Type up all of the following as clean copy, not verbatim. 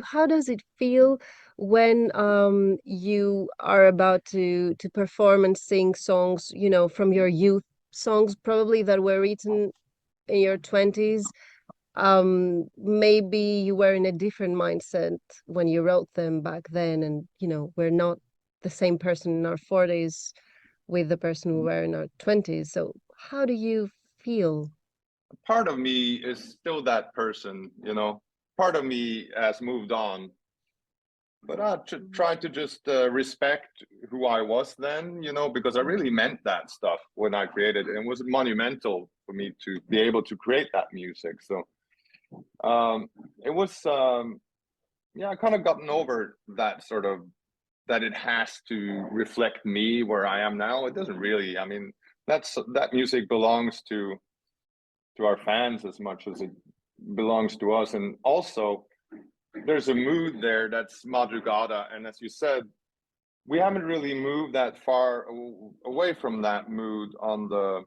How does it feel when you are about to perform and sing songs, you know, from your youth, songs probably that were written in your 20s? Maybe you were in a different mindset when you wrote them back then, and you know, we're not the same person in our 40s with the person we were in our 20s. So how do you feel? Part of me is still that person, you know. Part of me has moved on, but I try to just respect who I was then, you know, because I really meant that stuff when I created it. It was monumental for me to be able to create that music. So it was, yeah, I kind of gotten over that sort of, that it has to reflect me where I am now. It doesn't really. I mean, that music belongs to our fans as much as it belongs to us. And also, there's a mood there that's Madrugada, and as you said, we haven't really moved that far away from that mood on the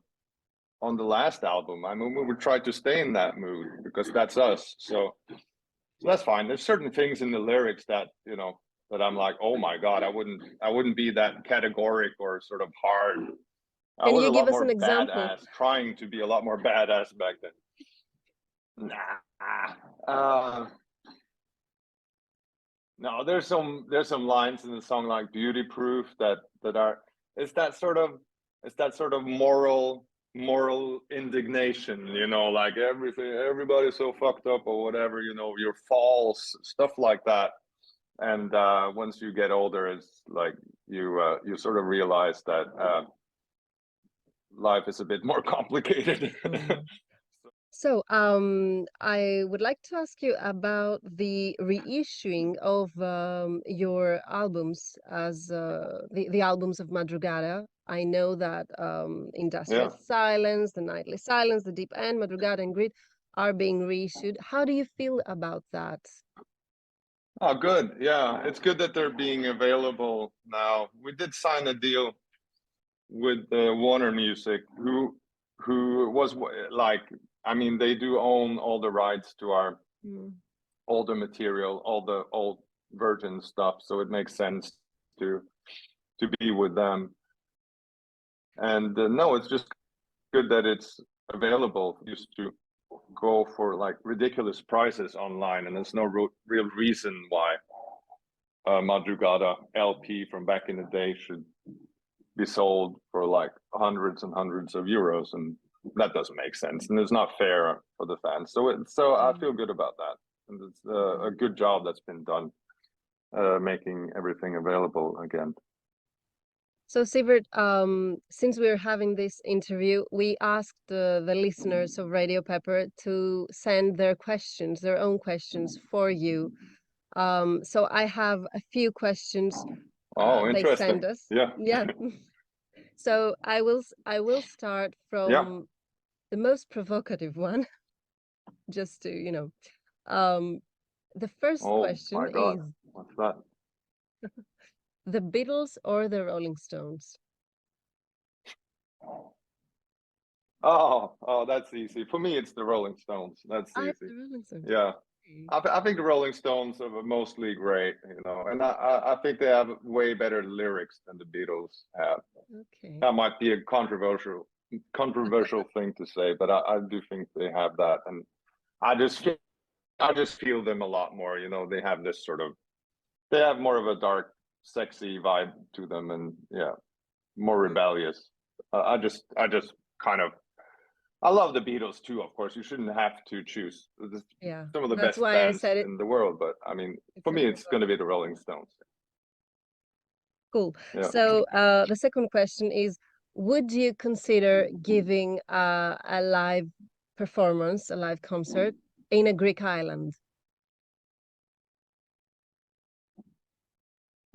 last album. I mean, we would try to stay in that mood because that's us. So that's fine. There's certain things in the lyrics that, you know, that I'm like, oh my God, I wouldn't be that categoric or sort of hard. I Can was you a give lot us more an example? badass, trying to be a lot more badass back then. Nah. No, there's some lines in the song like "Beauty Proof" that are, it's that sort of moral indignation, you know, like everybody's so fucked up or whatever, you know, you're false, stuff like that. And once you get older, it's like you sort of realize that life is a bit more complicated. So, I would like to ask you about the reissuing of your albums as the albums of Madrugada. I know that Industrial Yeah. Silence, The Nightly Silence, The Deep End, Madrugada, and Grid are being reissued. How do you feel about that? Oh, good. Yeah, it's good that they're being available now. We did sign a deal with Warner Music, who was like, I mean, they do own all the rights to our older material, all the old Virgin stuff, so it makes sense to be with them. And no, it's just good that it's available. Used to go for like ridiculous prices online, and there's no real reason why Madrugada LP from back in the day should be sold for like hundreds and hundreds of euros, and that doesn't make sense, and it's not fair for the fans. So I feel good about that, and it's a good job that's been done making everything available again. So, Sivert, since we're having this interview, we asked the listeners of Radio Pepper to send their questions, their own questions for you. So I have a few questions they Interesting. send us. Yeah. Yeah. So I will start from the most provocative one, just to, you know. The first question my God. is, What's that? the Beatles or the Rolling Stones? Oh, that's easy. For me, it's the Rolling Stones. That's Ah, easy. it's the Rolling Stones. Yeah. Okay. I think the Rolling Stones are mostly great, you know, and I think they have way better lyrics than the Beatles have. Okay. That might be a controversial thing to say, but I do think they have that, and I just feel them a lot more. You know, they have this sort of, they have more of a dark, sexy vibe to them, and yeah, more rebellious. I just kind of, I love the Beatles too, of course. You shouldn't have to choose. Yeah, Some of the that's best why I bands said it. in the world, but I mean, for me, it's going to be the Rolling Stones. Cool. Yeah. So the second question is, would you consider giving a live performance, a live concert in a Greek island?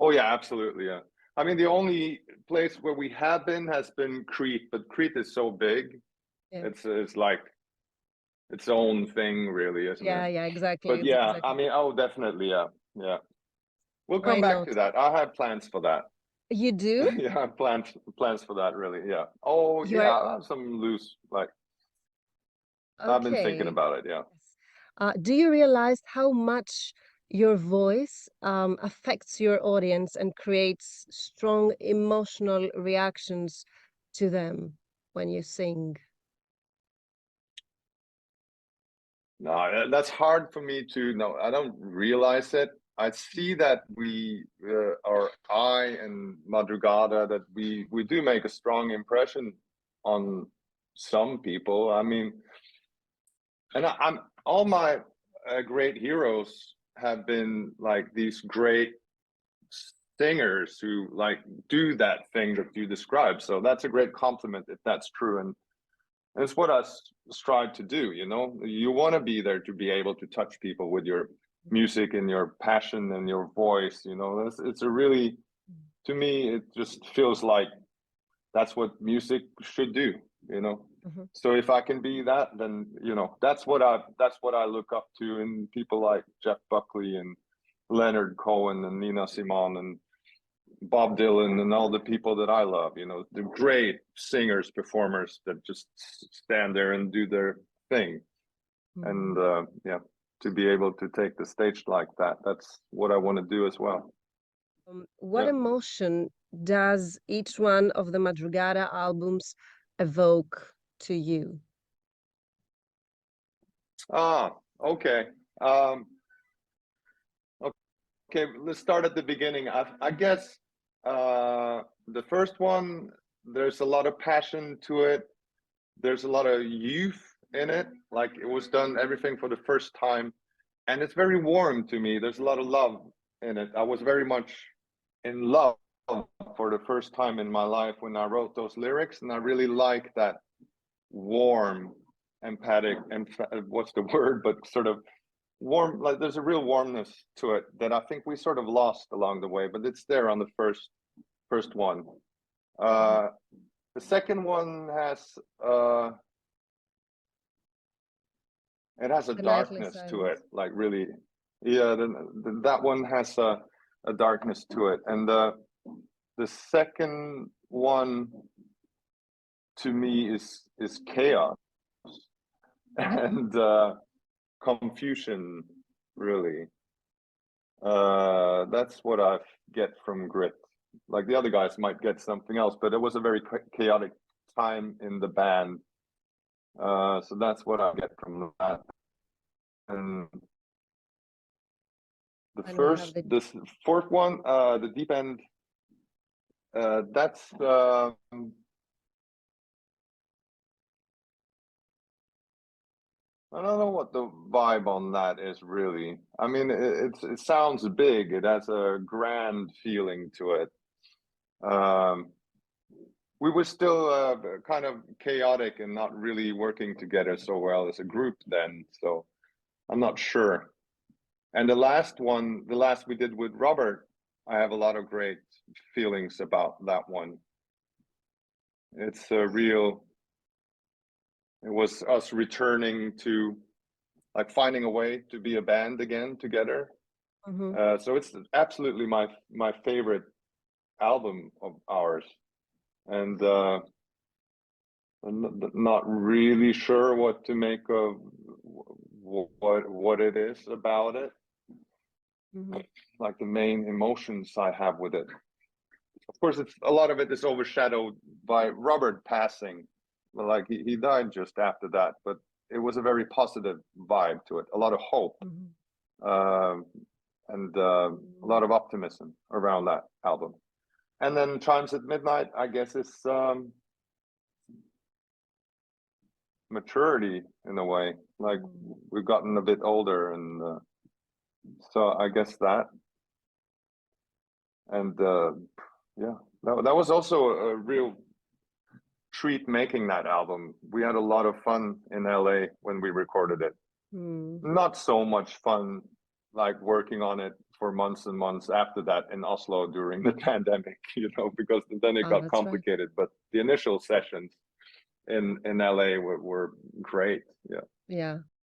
Oh yeah, absolutely. Yeah. I mean, the only place where we have been has been Crete, but Crete is so big. Yeah. It's like its own thing, really, isn't it? Yeah, exactly. But It's yeah, exactly. I mean, oh, definitely, yeah, yeah. We'll Why come back not? to that. I have plans for that. You do? Yeah, I have plans for that, really. Yeah. Oh, You yeah, are I have some loose, like, I've been thinking okay. about it. Yeah. Do you realize how much your voice affects your audience and creates strong emotional reactions to them when you sing? No, that's hard for me to know. I don't realize it. I see that we, or I and Madrugada, that we do make a strong impression on some people. I mean, and I'm all my great heroes have been like these great singers who like do that thing that you described. So that's a great compliment if that's true. And it's what I strive to do, you know. You want to be there to be able to touch people with your music and your passion and your voice, you know. It's a really, to me, it just feels like that's what music should do, you know. So if I can be that, then, you know, that's what I look up to in people like Jeff Buckley and Leonard Cohen and Nina Simone and Bob Dylan and all the people that I love, you know, the great singers, performers that just stand there and do their thing. And yeah, to be able to take the stage like that, that's what I want to do as well. What emotion does each one of the Madrugada albums evoke to you? Okay. Okay, let's start at the beginning. I guess the first one, there's a lot of passion to it. There's a lot of youth in it. Like it was done everything for the first time. And it's very warm to me. There's a lot of love in it. I was very much in love for the first time in my life when I wrote those lyrics. And I really like that warm, empathic, and what's the word, but sort of warm, like there's a real warmness to it that I think we sort of lost along the way, but it's there on the first one. The second one has it has a darkness to it, like really, yeah. That one has a darkness to it, and the second one to me is chaos and confusion, really. That's what I get from Grit. Like the other guys might get something else, but it was a very chaotic time in the band. So that's what I get from that. And this fourth one, the deep end, that's I don't know what the vibe on that is really. I mean, it sounds big. It has a grand feeling to it. We were still kind of chaotic and not really working together so well as a group then. So I'm not sure. And the last one, the last we did with Robert, I have a lot of great feelings about that one. It's a real. It was us returning to, like, finding a way to be a band again together. So it's absolutely my favorite album of ours, and I'm not really sure what to make of what it is about it. Like the main emotions I have with it. Of course, a lot of it is overshadowed by Robert passing. Like he died just after that, but it was a very positive vibe to it, a lot of hope, and a lot of optimism around that album. And then Chimes at Midnight, I guess, is maturity in a way. Like we've gotten a bit older, and so I guess that. And yeah, that was also a real treat making that album. We had a lot of fun in LA when we recorded it. Not so much fun like working on it for months and months after that in Oslo during the pandemic, you know, because then it got complicated. Right. But the initial sessions in LA were great. Yeah.